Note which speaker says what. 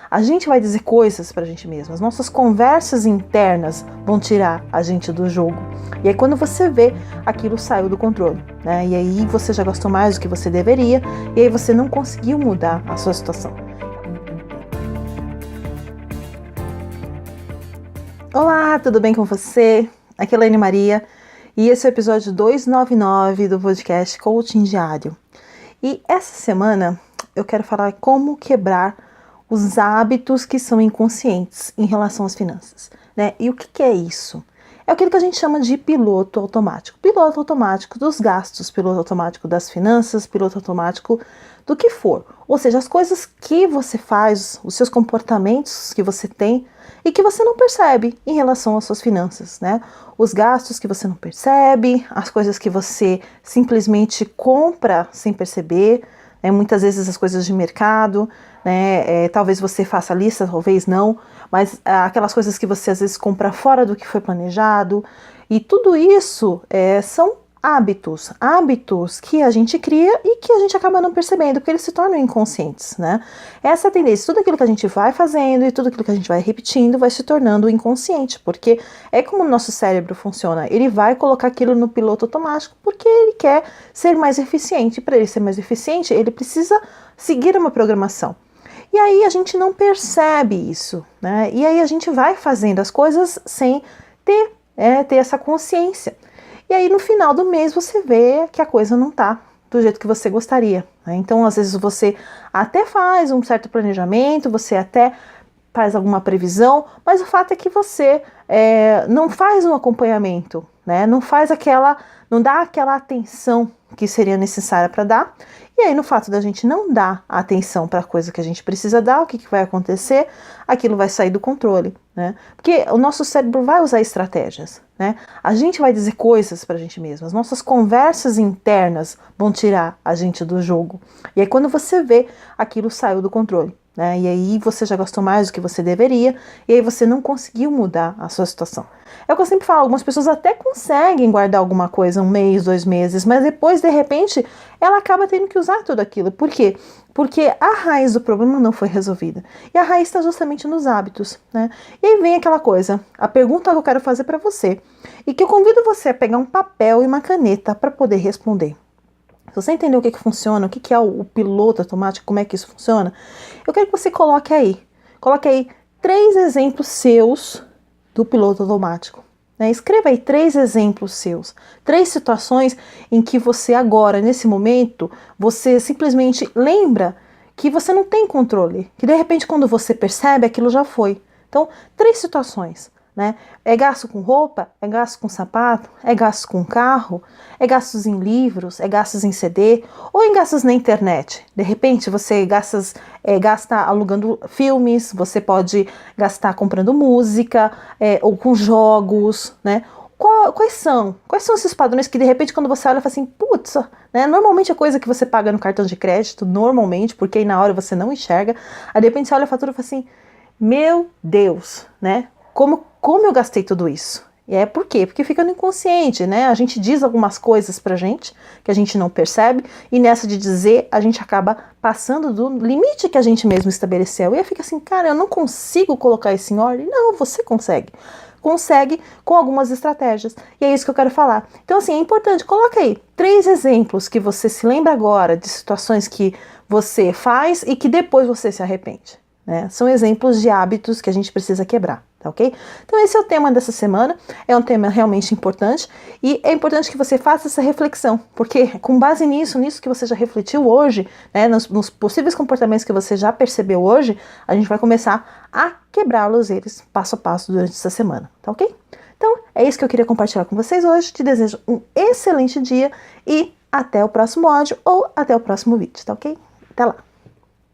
Speaker 1: A gente vai dizer coisas pra gente mesmo, as nossas conversas internas vão tirar a gente do jogo. E aí quando você vê, aquilo saiu do controle, né? E aí você já gastou mais do que você deveria, e aí você não conseguiu mudar a sua situação. Olá, tudo bem com você? Aqui é a Elaine Maria e esse é o episódio 299 do podcast Coaching Diário. E essa semana eu quero falar como quebrar os hábitos que são inconscientes em relação às finanças, né? E o que é isso? É aquilo que a gente chama de piloto automático. Piloto automático dos gastos, piloto automático das finanças, piloto automático do que for. Ou seja, as coisas que você faz, os seus comportamentos que você tem e que você não percebe em relação às suas finanças, né? Os gastos que você não percebe, as coisas que você simplesmente compra sem perceber, né? Muitas vezes as coisas de mercado, né? Talvez você faça lista, talvez não, mas aquelas coisas que você às vezes compra fora do que foi planejado, e tudo isso são hábitos que a gente cria e que a gente acaba não percebendo, porque eles se tornam inconscientes, né? Essa é a tendência, tudo aquilo que a gente vai fazendo e tudo aquilo que a gente vai repetindo vai se tornando inconsciente, porque é como o nosso cérebro funciona, ele vai colocar aquilo no piloto automático porque ele quer ser mais eficiente, para ele ser mais eficiente ele precisa seguir uma programação. E aí a gente não percebe isso, né? E aí a gente vai fazendo as coisas sem ter essa consciência. E aí no final do mês você vê que a coisa não tá do jeito que você gostaria, né? Então às vezes você até faz um certo planejamento, você até faz alguma previsão, mas o fato é que você não faz um acompanhamento, né? Não dá aquela atenção que seria necessária para dar. E aí no fato da gente não dar a atenção para a coisa que a gente precisa dar, o que vai acontecer? Aquilo vai sair do controle, né? Porque o nosso cérebro vai usar estratégias, né? A gente vai dizer coisas para a gente mesmo, as nossas conversas internas vão tirar a gente do jogo. E aí quando você vê, aquilo saiu do controle, né? E aí você já gastou mais do que você deveria, e aí você não conseguiu mudar a sua situação. É o que eu sempre falo, algumas pessoas até conseguem guardar alguma coisa, 1 mês, 2 meses, mas depois, de repente, ela acaba tendo que usar tudo aquilo. Por quê? Porque a raiz do problema não foi resolvida. E a raiz está justamente nos hábitos, né? E aí vem aquela coisa, a pergunta que eu quero fazer para você, e que eu convido você a pegar um papel e uma caneta para poder responder. Se você entender o que funciona, o que é o piloto automático, como é que isso funciona, eu quero que você coloque aí 3 exemplos seus do piloto automático, né? Escreva aí 3 exemplos seus, 3 situações em que você agora, nesse momento, você simplesmente lembra que você não tem controle, que de repente quando você percebe, aquilo já foi. Então, 3 situações, né? É gasto com roupa, é gasto com sapato, é gasto com carro, é gastos em livros, é gastos em CD ou em gastos na internet. De repente você gasta alugando filmes, você pode gastar comprando música ou com jogos, né? Quais são esses padrões que de repente quando você olha e fala assim, putz, né? Normalmente é coisa que você paga no cartão de crédito, normalmente, porque aí na hora você não enxerga, aí de repente você olha a fatura e fala assim, meu Deus, né? Como eu gastei tudo isso? E por quê? Porque fica no inconsciente, né? A gente diz algumas coisas pra gente que a gente não percebe e nessa de dizer a gente acaba passando do limite que a gente mesmo estabeleceu. E aí fica assim, cara, eu não consigo colocar isso em ordem. Não, você consegue. Consegue com algumas estratégias. E é isso que eu quero falar. Então assim, é importante, coloca aí 3 exemplos que você se lembra agora de situações que você faz e que depois você se arrepende, né? São exemplos de hábitos que a gente precisa quebrar. Tá ok? Então esse é o tema dessa semana, é um tema realmente importante e é importante que você faça essa reflexão, porque com base nisso que você já refletiu hoje, né, nos possíveis comportamentos que você já percebeu hoje, a gente vai começar a quebrá-los eles passo a passo durante essa semana, tá ok? Então é isso que eu queria compartilhar com vocês hoje, te desejo um excelente dia e até o próximo áudio ou até o próximo vídeo, tá ok? Até lá!